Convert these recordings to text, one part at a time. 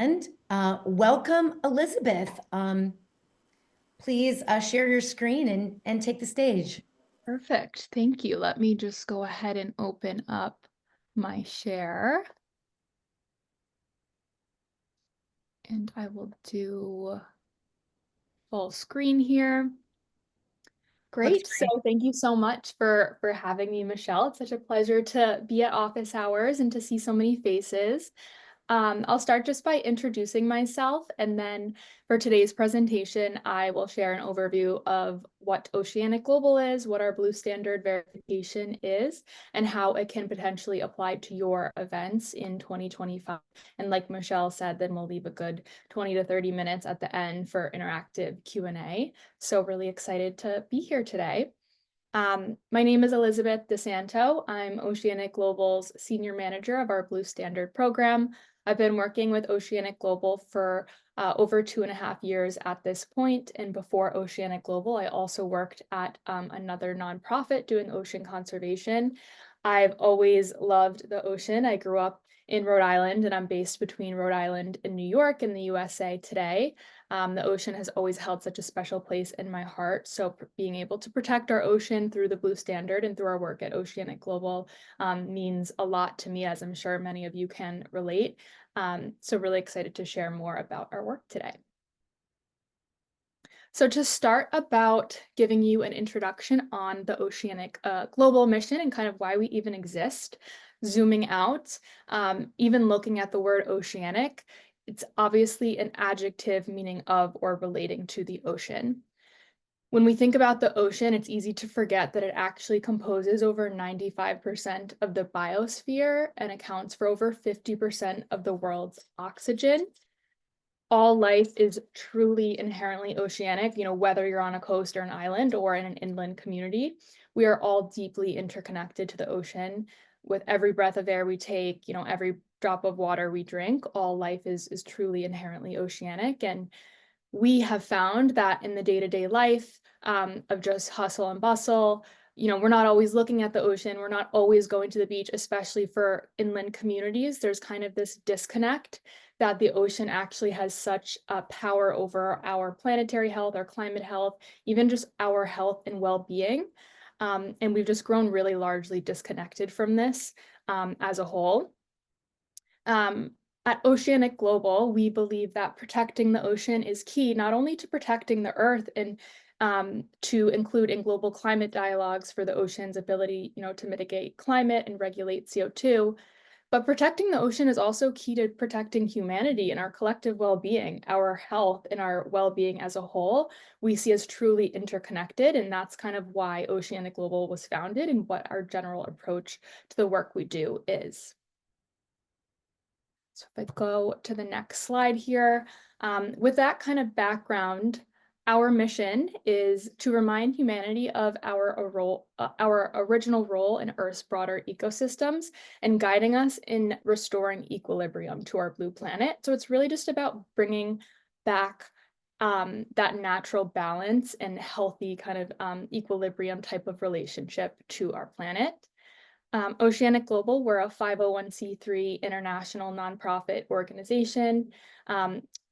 And welcome, Elizabeth. Please share your screen and take the stage. Perfect. Thank you. Let me just go ahead and open up my share. And I will do full screen here. Looks Great. So great. thank you so much for having me, Michelle. It's such a pleasure to be at office hours and to see so many faces. I'll start just by introducing myself, and then for today's presentation, I will share an overview of what Oceanic Global is, what our Blue Standard verification is, and how it can potentially apply to your events in 2025. And like Michelle said, then we'll leave a good 20 to 30 minutes at the end for interactive Q&A. So really excited to be here today. My name is Elizabeth DiSanto. I'm Oceanic Global's Senior Manager of our Blue Standard program. I've been working with Oceanic Global for over 2.5 years at this point. And before Oceanic Global, I also worked at another nonprofit doing ocean conservation. I've always loved the ocean. I grew up in Rhode Island, and I'm based between Rhode Island and New York in the USA today. The ocean has always held such a special place in my heart. So being able to protect our ocean through the Blue Standard and through our work at Oceanic Global means a lot to me, as I'm sure many of you can relate. So really excited to share more about our work today. So to start about giving you an introduction on the Oceanic Global mission and kind of why we even exist, zooming out, even looking at the word oceanic, it's obviously an adjective meaning of or relating to the ocean. When we think about the ocean, it's easy to forget that it actually composes over 95% of the biosphere and accounts for over 50% of the world's oxygen. All life is truly inherently oceanic, whether you're on a coast or an island or in an inland community. We are all deeply interconnected to the ocean. With every breath of air we take, every drop of water we drink, all life is truly inherently oceanic. And we have found that in the day-to-day life of just hustle and bustle, we're not always looking at the ocean. We're not always going to the beach, especially for inland communities. There's kind of this disconnect that the ocean actually has such a power over our planetary health, our climate health, even just our health and well-being. And we've just grown really largely disconnected from this as a whole. At Oceanic Global, we believe that protecting the ocean is key, not only to protecting the Earth and to include in global climate dialogues for the ocean's ability, to mitigate climate and regulate CO2, but protecting the ocean is also key to protecting humanity and our collective well-being, our health and our well-being as a whole. We see as truly interconnected, and that's kind of why Oceanic Global was founded and what our general approach to the work we do is. So if I go to the next slide here, with that kind of background, our mission is to remind humanity of our original role in Earth's broader ecosystems and guiding us in restoring equilibrium to our blue planet. So it's really just about bringing back that natural balance and healthy kind of equilibrium type of relationship to our planet. Oceanic Global, we're a 501c3 international nonprofit organization.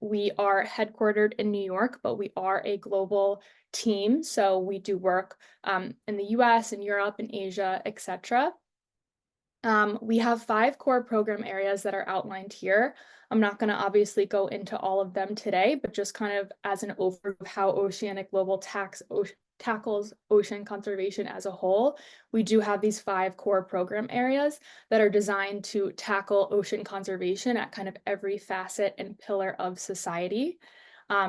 We are headquartered in New York, but we are a global team. So we do work in the US and Europe and Asia, etc. We have 5 core program areas that are outlined here. I'm not going to obviously go into all of them today, but just kind of as an overview of how Oceanic Global tackles ocean conservation as a whole. We do have these 5 core program areas that are designed to tackle ocean conservation at kind of every facet and pillar of society.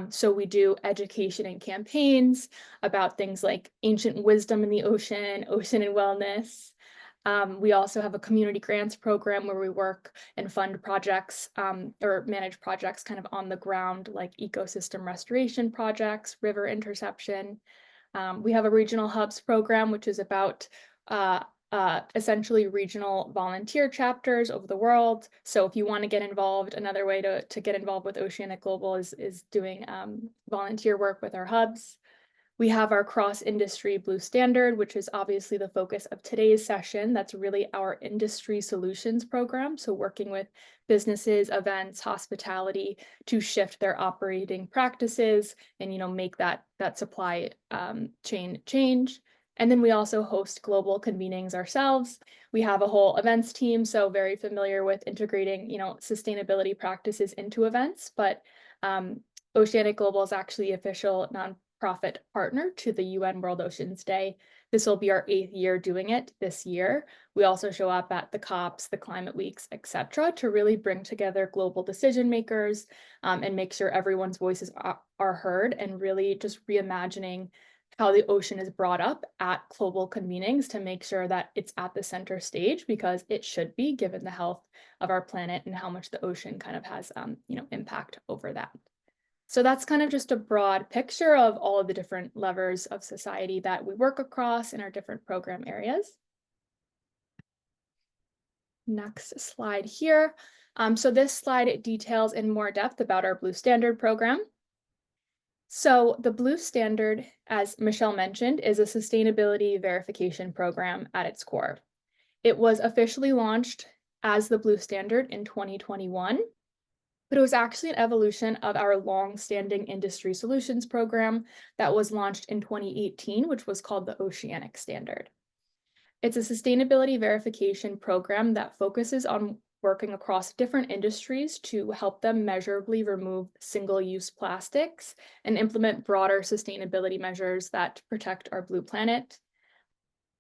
So we do education and campaigns about things like ancient wisdom in the ocean and wellness. We also have a community grants program where we work and fund projects or manage projects kind of on the ground, like ecosystem restoration projects, river interception. We have a regional hubs program, which is about essentially regional volunteer chapters over the world. So if you want to get involved, another way to get involved with Oceanic Global is doing volunteer work with our hubs. We have our cross-industry Blue Standard, which is obviously the focus of today's session. That's really our industry solutions program. So working with businesses, events, hospitality to shift their operating practices and, make that supply chain change. And then we also host global convenings ourselves. We have a whole events team, so very familiar with integrating, sustainability practices into events. But Oceanic Global is actually the official nonprofit partner to the UN World Oceans Day. This will be our 8th year doing it this year. We also show up at the COPs, the climate weeks, etc., to really bring together global decision makers and make sure everyone's voices are heard, and really just reimagining how the ocean is brought up at global convenings to make sure that it's at the center stage, because it should be, given the health of our planet and how much the ocean kind of has impact over that. So that's kind of just a broad picture of all of the different levers of society that we work across in our different program areas. Next slide here. So this slide details in more depth about our Blue Standard program. So the Blue Standard, as Michelle mentioned, is a sustainability verification program at its core. It was officially launched as the Blue Standard in 2021, but it was actually an evolution of our long-standing industry solutions program that was launched in 2018, which was called the Oceanic Standard. It's a sustainability verification program that focuses on working across different industries to help them measurably remove single-use plastics and implement broader sustainability measures that protect our blue planet.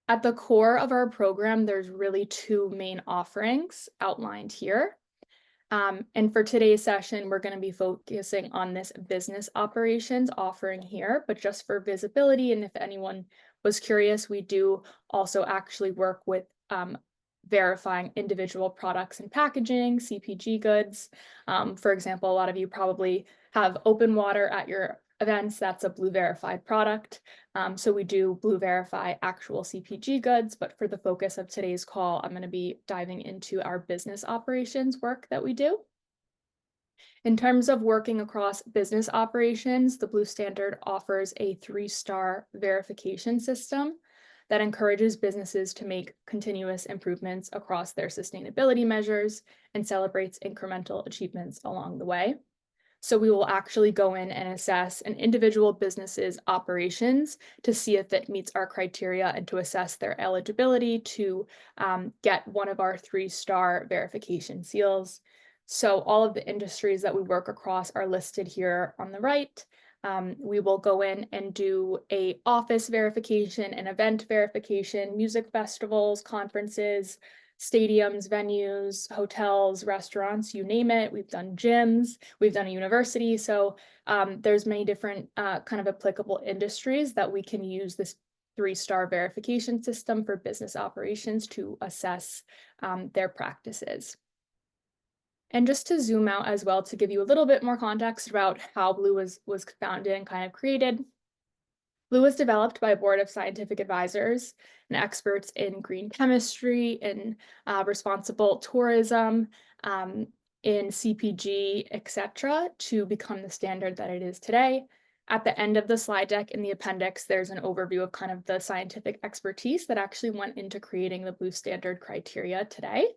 At the core of our program, there's really 2 main offerings outlined here. And for today's session, we're going to be focusing on this business operations offering here, but just for visibility, and if anyone was curious, we do also actually work with verifying individual products and packaging, CPG goods. For example, a lot of you probably have open water at your events. That's a Blue Verified product. So we do Blue Verify actual CPG goods, but for the focus of today's call, I'm going to be diving into our business operations work that we do. In terms of working across business operations, the Blue Standard offers a 3-star verification system that encourages businesses to make continuous improvements across their sustainability measures and celebrates incremental achievements along the way. So we will actually go in and assess an individual business's operations to see if it meets our criteria and to assess their eligibility to get one of our 3-star verification seals. So all of the industries that we work across are listed here on the right. We will go in and do a office verification, an event verification, music festivals, conferences, stadiums, venues, hotels, restaurants, you name it. We've done gyms, we've done a university. So there's many different kind of applicable industries that we can use this 3-star verification system for business operations to assess their practices. And just to zoom out as well, to give you a little bit more context about how Blue was founded and kind of created. Blue was developed by a board of scientific advisors and experts in green chemistry, in responsible tourism, in CPG, etc., to become the standard that it is today. At the end of the slide deck in the appendix, there's an overview of kind of the scientific expertise that actually went into creating the Blue Standard criteria today.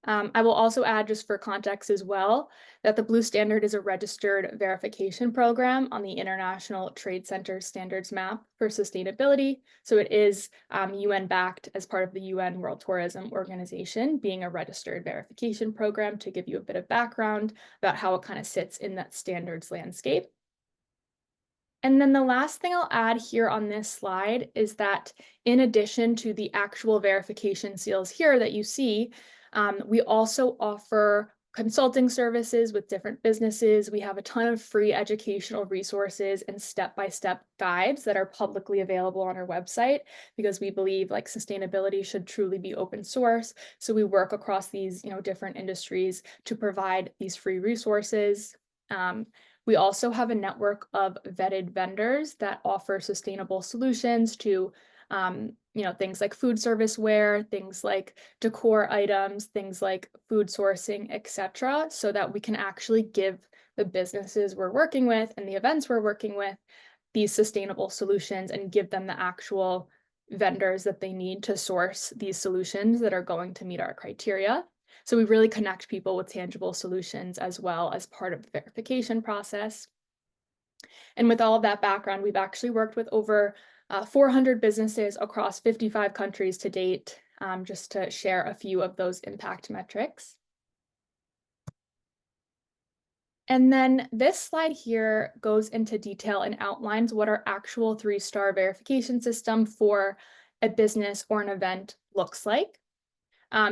I will also add, just for context as well, that the Blue Standard is a registered verification program on the International Trade Center Standards Map for Sustainability. So it is UN-backed as part of the UN World Tourism Organization, being a registered verification program, to give you a bit of background about how it kind of sits in that standards landscape. And then the last thing I'll add here on this slide is that in addition to the actual verification seals here that you see, we also offer consulting services with different businesses. We have a ton of free educational resources and step-by-step guides that are publicly available on our website, because we believe like sustainability should truly be open source. So we work across these different industries to provide these free resources. We also have a network of vetted vendors that offer sustainable solutions to things like food service ware, things like decor items, things like food sourcing, etc., so that we can actually give the businesses we're working with and the events we're working with these sustainable solutions and give them the actual vendors that they need to source these solutions that are going to meet our criteria. So we really connect people with tangible solutions as well as part of the verification process. And with all of that background, we've actually worked with over 400 businesses across 55 countries to date, just to share a few of those impact metrics. And then this slide here goes into detail and outlines what our actual 3-star verification system for a business or an event looks like.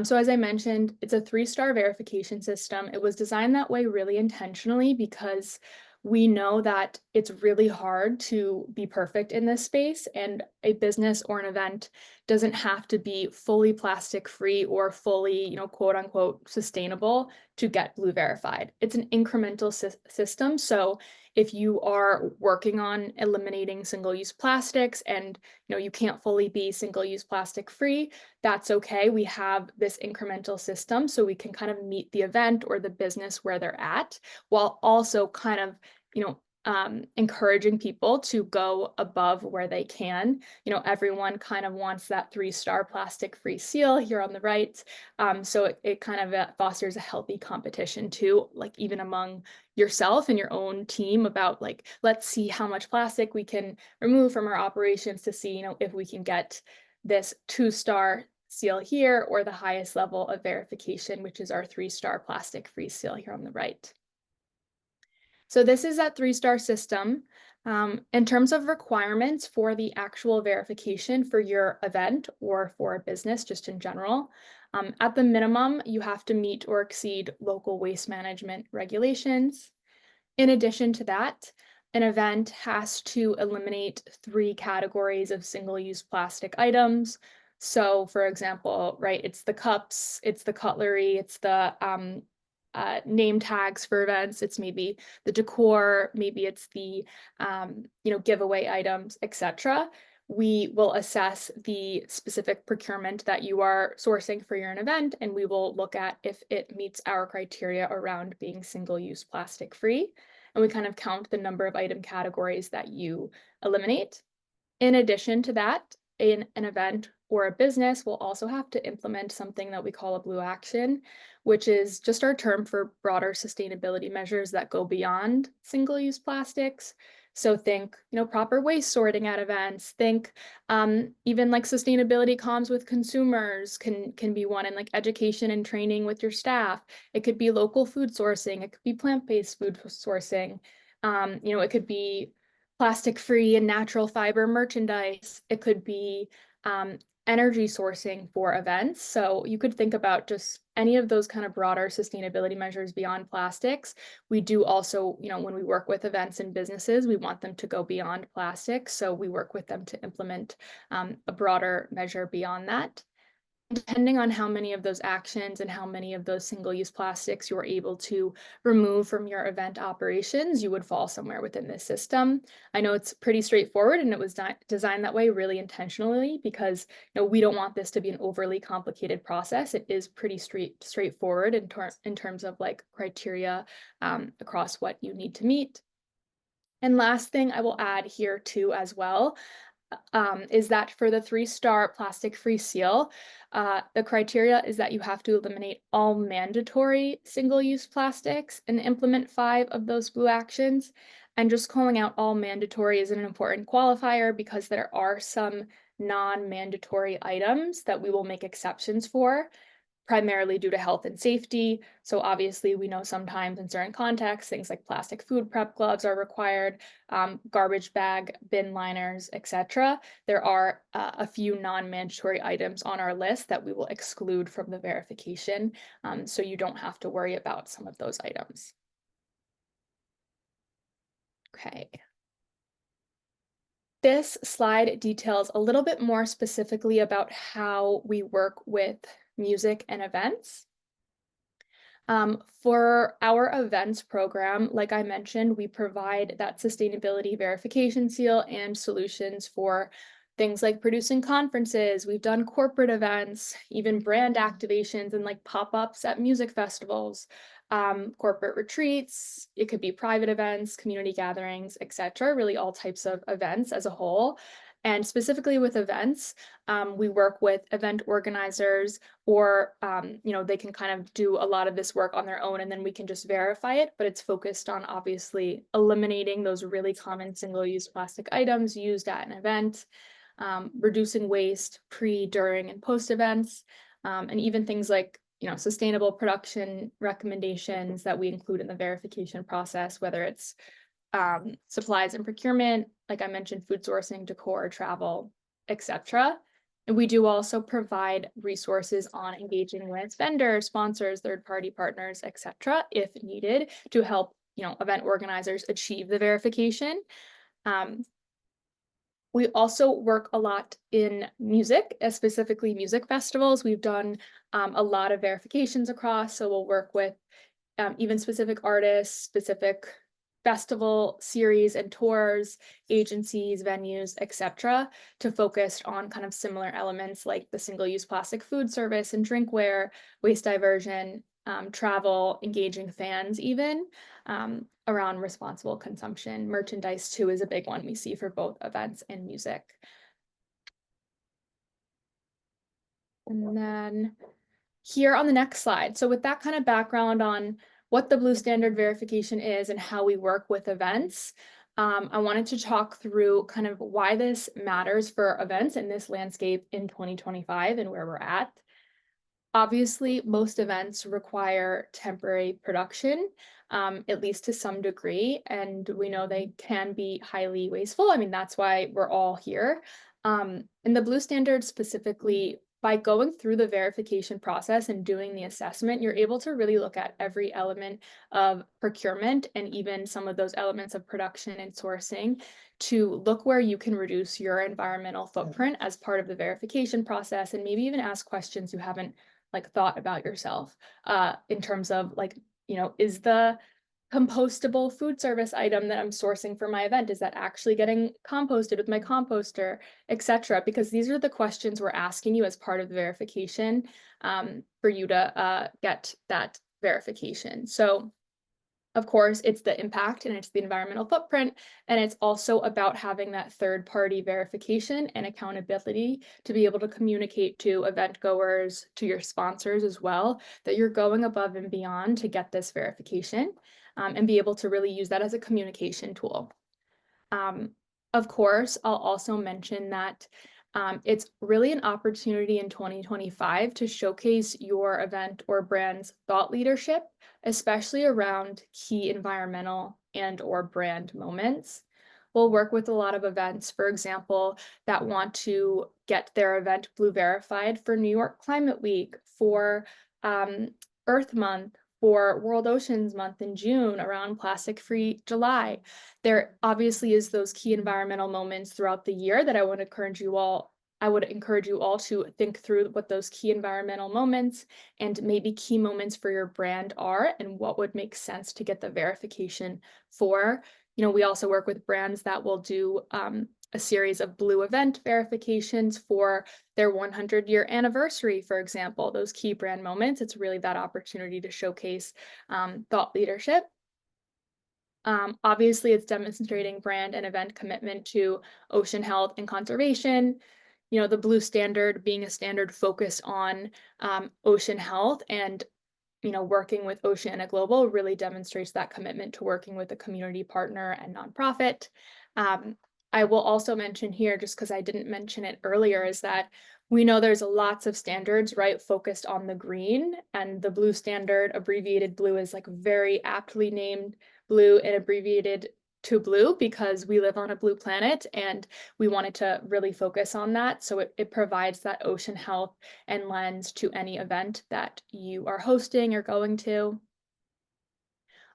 So as I mentioned, it's a 3-star verification system. It was designed that way really intentionally because we know that it's really hard to be perfect in this space, and a business or an event doesn't have to be fully plastic free or fully, quote unquote, sustainable to get Blue verified. It's an incremental system. So if you are working on eliminating single-use plastics and you can't fully be single-use plastic free, that's okay. We have this incremental system so we can kind of meet the event or the business where they're at, while also kind of, encouraging people to go above where they can. Everyone kind of wants that 3-star plastic-free seal here on the right. So it kind of fosters a healthy competition too, like even among yourself and your own team about like, let's see how much plastic we can remove from our operations to see, if we can get this 2-star seal here or the highest level of verification, which is our 3-star plastic-free seal here on the right. So this is that 3-star system. In terms of requirements for the actual verification for your event or for a business, just in general, at the minimum, you have to meet or exceed local waste management regulations. In addition to that, an event has to eliminate 3 categories of single-use plastic items. So for example, right, it's the cups, it's the cutlery, it's the name tags for events, it's maybe the decor, maybe it's the giveaway items, etc. We will assess the specific procurement that you are sourcing for your event, and we will look at if it meets our criteria around being single-use plastic free. And we kind of count the number of item categories that you eliminate. In addition to that, in an event or a business will also have to implement something that we call a Blue Action, which is just our term for broader sustainability measures that go beyond single-use plastics. So think, proper waste sorting at events. Think even like sustainability comms with consumers can be one, and like education and training with your staff. It could be local food sourcing. It could be plant-based food sourcing. It could be plastic-free and natural fiber merchandise. It could be energy sourcing for events. So you could think about just any of those kind of broader sustainability measures beyond plastics. We do also, when we work with events and businesses, we want them to go beyond plastics. So we work with them to implement a broader measure beyond that. Depending on how many of those actions and how many of those single-use plastics you're able to remove from your event operations, you would fall somewhere within this system. I know it's pretty straightforward, and it was designed that way really intentionally because we don't want this to be an overly complicated process. It is pretty straightforward in terms of like criteria across what you need to meet. And last thing I will add here too as well is that for the 3-star plastic-free seal, the criteria is that you have to eliminate all mandatory single-use plastics and implement 5 of those Blue Actions. And just calling out all mandatory is an important qualifier because there are some non-mandatory items that we will make exceptions for, primarily due to health and safety. So obviously we know sometimes in certain contexts, things like plastic food prep gloves are required, garbage bag, bin liners, etc. There are a few non-mandatory items on our list that we will exclude from the verification. So you don't have to worry about some of those items. Okay. This slide details a little bit more specifically about how we work with music and events. For our events program, like I mentioned, we provide that sustainability verification seal and solutions for things like producing conferences. We've done corporate events, even brand activations and like pop-ups at music festivals, corporate retreats. It could be private events, community gatherings, etc. Really all types of events as a whole. And specifically with events, we work with event organizers, or they can kind of do a lot of this work on their own, and then we can just verify it. But it's focused on obviously eliminating those really common single-use plastic items used at an event, reducing waste pre, during, and post events, and even things like sustainable production recommendations that we include in the verification process, whether it's supplies and procurement, like I mentioned, food sourcing, decor, travel, etc. And we do also provide resources on engaging with vendors, sponsors, third-party partners, etc., if needed, to help event organizers achieve the verification. We also work a lot in music, specifically music festivals. We've done a lot of verifications across, so we'll work with even specific artists, specific festival series and tours, agencies, venues, etc., to focus on kind of similar elements like the single-use plastic food service and drinkware, waste diversion, travel, engaging fans even, around responsible consumption. Merchandise too is a big one we see for both events and music. And then here on the next slide. So with that kind of background on what the Blue Standard verification is and how we work with events, I wanted to talk through kind of why this matters for events in this landscape in 2025 and where we're at. Obviously, most events require temporary production, at least to some degree, and we know they can be highly wasteful. I mean, that's why we're all here. In the Blue Standard specifically, by going through the verification process and doing the assessment, you're able to really look at every element of procurement and even some of those elements of production and sourcing to look where you can reduce your environmental footprint as part of the verification process, and maybe even ask questions you haven't thought about yourself, in terms of is the compostable food service item that I'm sourcing for my event, is that actually getting composted with my composter, etc.? Because these are the questions we're asking you as part of the verification, for you to get that verification. So of course, it's the impact and it's the environmental footprint, and it's also about having that third-party verification and accountability to be able to communicate to event goers, to your sponsors as well, that you're going above and beyond to get this verification, and be able to really use that as a communication tool. Of course, I'll also mention that it's really an opportunity in 2025 to showcase your event or brand's thought leadership, especially around key environmental and/or brand moments. We'll work with a lot of events, for example, that want to get their event Blue verified for New York Climate Week, for Earth Month, for World Oceans Month in June, around Plastic Free July. There obviously is those key environmental moments throughout the year that I would encourage you all to think through what those key environmental moments and maybe key moments for your brand are, and what would make sense to get the verification for. We also work with brands that will do a series of Blue event verifications for their 100-year anniversary, for example, those key brand moments. It's really that opportunity to showcase thought leadership. Obviously, it's demonstrating brand and event commitment to ocean health and conservation. The Blue Standard being a standard focused on ocean health and working with Oceana Global really demonstrates that commitment to working with a community partner and nonprofit. I will also mention here, just because I didn't mention it earlier, is that we know there's lots of standards, right, focused on the green, and the Blue Standard, abbreviated Blue, is very aptly named Blue and abbreviated to Blue because we live on a blue planet, and we wanted to really focus on that. So it provides that ocean health and lens to any event that you are hosting or going to.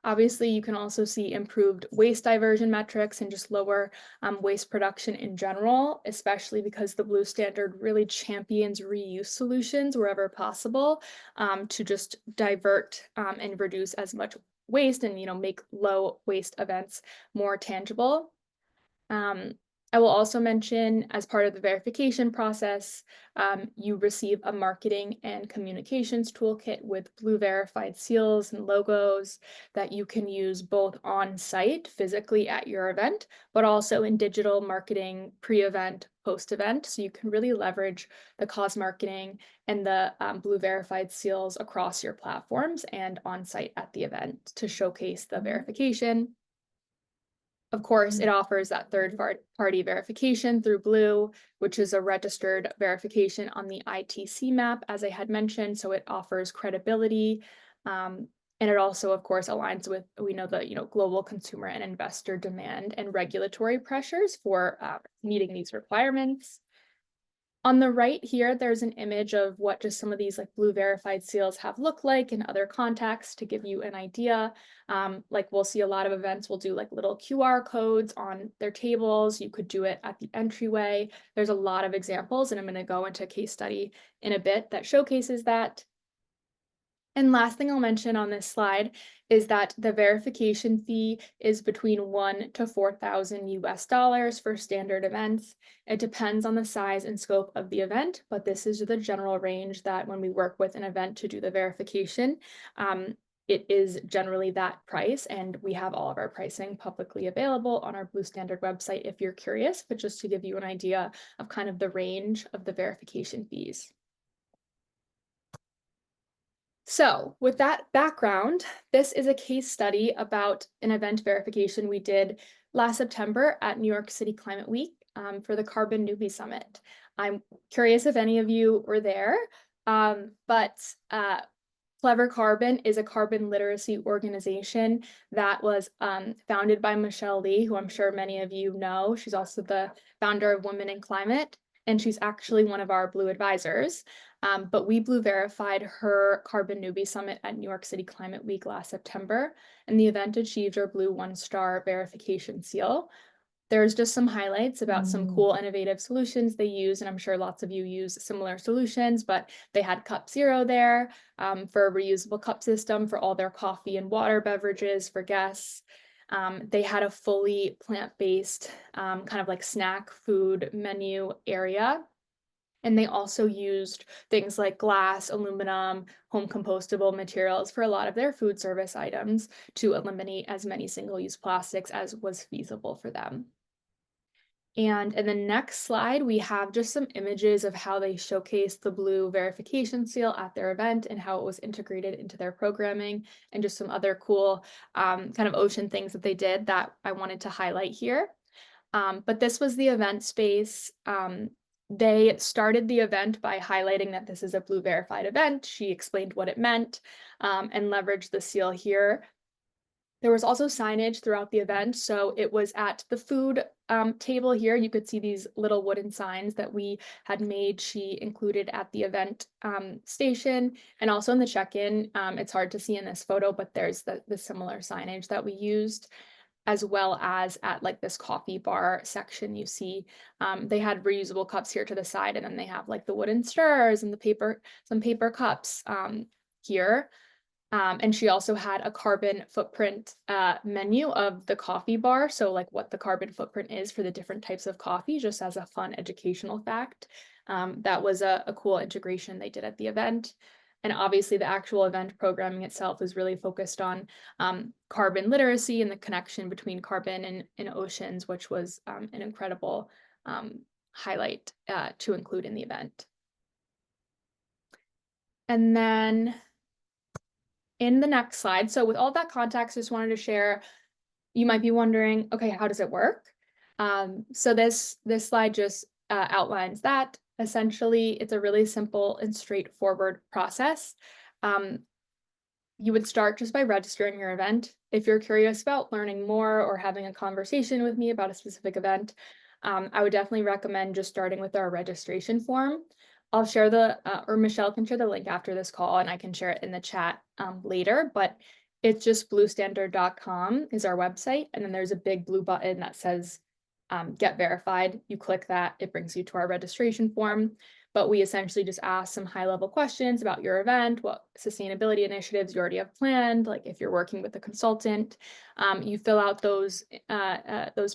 Obviously, you can also see improved waste diversion metrics and just lower waste production in general, especially because the Blue Standard really champions reuse solutions wherever possible, to just divert and reduce as much waste and make low waste events more tangible. I will also mention, as part of the verification process, you receive a marketing and communications toolkit with Blue verified seals and logos that you can use both on site physically at your event, but also in digital marketing pre-event, post-event. So you can really leverage the cause marketing and the Blue verified seals across your platforms and on site at the event to showcase the verification. Of course, it offers that third-party verification through Blue, which is a registered verification on the ITC map, as I had mentioned, so it offers credibility. And it also, of course, aligns with, we know the global consumer and investor demand and regulatory pressures for meeting these requirements. On the right here, there's an image of what just some of these like Blue verified seals have looked like in other contexts to give you an idea. Like we'll see a lot of events will do like little QR codes on their tables. You could do it at the entryway. There's a lot of examples, and I'm going to go into a case study in a bit that showcases that. And last thing I'll mention on this slide is that the verification fee is between $1,000 to $4,000 for standard events. It depends on the size and scope of the event, but this is the general range that when we work with an event to do the verification, it is generally that price, and we have all of our pricing publicly available on our Blue Standard website if you're curious, but just to give you an idea of kind of the range of the verification fees. So with that background, this is a case study about an event verification we did last September at New York City Climate Week for the Carbon Newbie Summit. I'm curious if any of you were there, but Clever Carbon is a carbon literacy organization that was founded by Michelle Lee, who I'm sure many of you know. She's also the founder of Women in Climate, and she's actually one of our Blue advisors. But we Blue verified her Carbon Newbie Summit at New York City Climate Week last September, and the event achieved her Blue 1-star verification seal. There's just some highlights about some cool, innovative solutions they use, and I'm sure lots of you use similar solutions, but they had Cup Zero there for a reusable cup system for all their coffee and water beverages for guests. They had a fully plant-based kind of like snack food menu area. And they also used things like glass, aluminum, home compostable materials for a lot of their food service items to eliminate as many single-use plastics as was feasible for them. And in the next slide, we have just some images of how they showcased the Blue verification seal at their event and how it was integrated into their programming, and just some other cool kind of ocean things that they did that I wanted to highlight here. But this was the event space. They started the event by highlighting that this is a Blue verified event. She explained what it meant and leveraged the seal here. There was also signage throughout the event. So it was at the food table here. You could see these little wooden signs that we had made. She included at the event station and also in the check-in. It's hard to see in this photo, but there's the similar signage that we used, as well as at like this coffee bar section. You see they had reusable cups here to the side, and then they have like the wooden stirrers and some paper cups here. And she also had a carbon footprint menu of the coffee bar. So like what the carbon footprint is for the different types of coffee, just as a fun educational fact. That was a cool integration they did at the event. And obviously the actual event programming itself is really focused on carbon literacy and the connection between carbon and oceans, which was an incredible highlight to include in the event. And then in the next slide, so with all that context, I just wanted to share, you might be wondering, okay, how does it work? So this slide just outlines that. Essentially, it's a really simple and straightforward process. You would start just by registering your event. If you're curious about learning more or having a conversation with me about a specific event, I would definitely recommend just starting with our registration form. I'll share or Michelle can share the link after this call, and I can share it in the chat later, but it's just bluestandard.com is our website. And then there's a big blue button that says get verified. You click that, it brings you to our registration form. but we essentially just ask some high-level questions about your event, what sustainability initiatives you already have planned, like if you're working with a consultant. You fill out those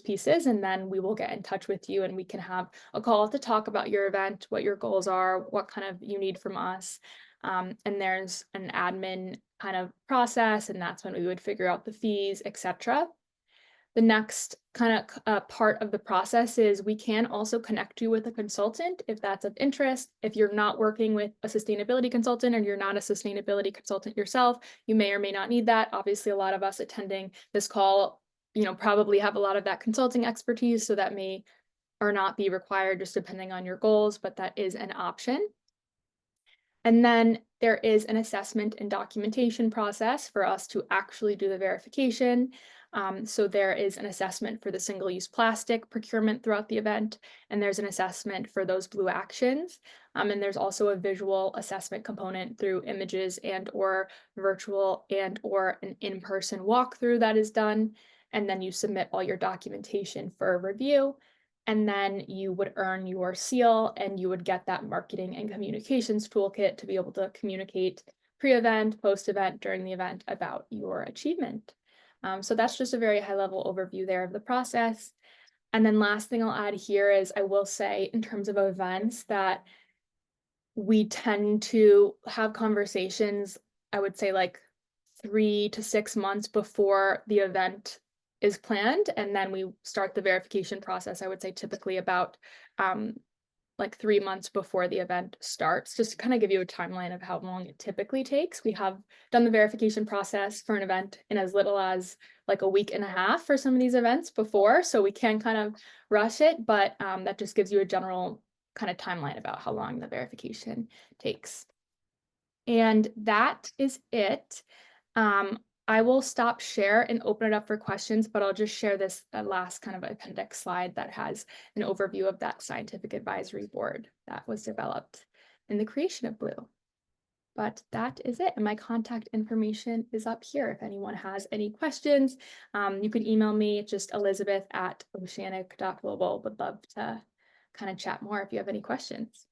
pieces, and then we will get in touch with you, and we can have a call to talk about your event, what your goals are, what kind of you need from us. And there's an admin kind of process, and that's when we would figure out the fees, etc. The next kind of part of the process is we can also connect you with a consultant if that's of interest. If you're not working with a sustainability consultant or you're not a sustainability consultant yourself, you may or may not need that. Obviously, a lot of us attending this call, probably have a lot of that consulting expertise, so that may or not be required just depending on your goals, but that is an option. And then there is an assessment and documentation process for us to actually do the verification. So there is an assessment for the single-use plastic procurement throughout the event, and there's an assessment for those blue actions. And there's also a visual assessment component through images and or virtual and or an in-person walkthrough that is done. And then you submit all your documentation for review. And then you would earn your seal, and you would get that marketing and communications toolkit to be able to communicate pre-event, post-event, during the event about your achievement. So that's just a very high-level overview there of the process. And then last thing I'll add here is I will say in terms of events that we tend to have conversations, I would say like 3 to 6 months before the event is planned, and then we start the verification process, I would say typically about like 3 months before the event starts, just to kind of give you a timeline of how long it typically takes. We have done the verification process for an event in as little as like a week and a half for some of these events before, so we can kind of rush it, but that just gives you a general kind of timeline about how long the verification takes. And that is it. I will stop share and open it up for questions, but I'll just share this last kind of appendix slide that has an overview of that scientific advisory board that was developed in the creation of Blue. But that is it. And my contact information is up here. If anyone has any questions, you can email me, just Elizabeth@oceanic.global. Would love to kind of chat more if you have any questions.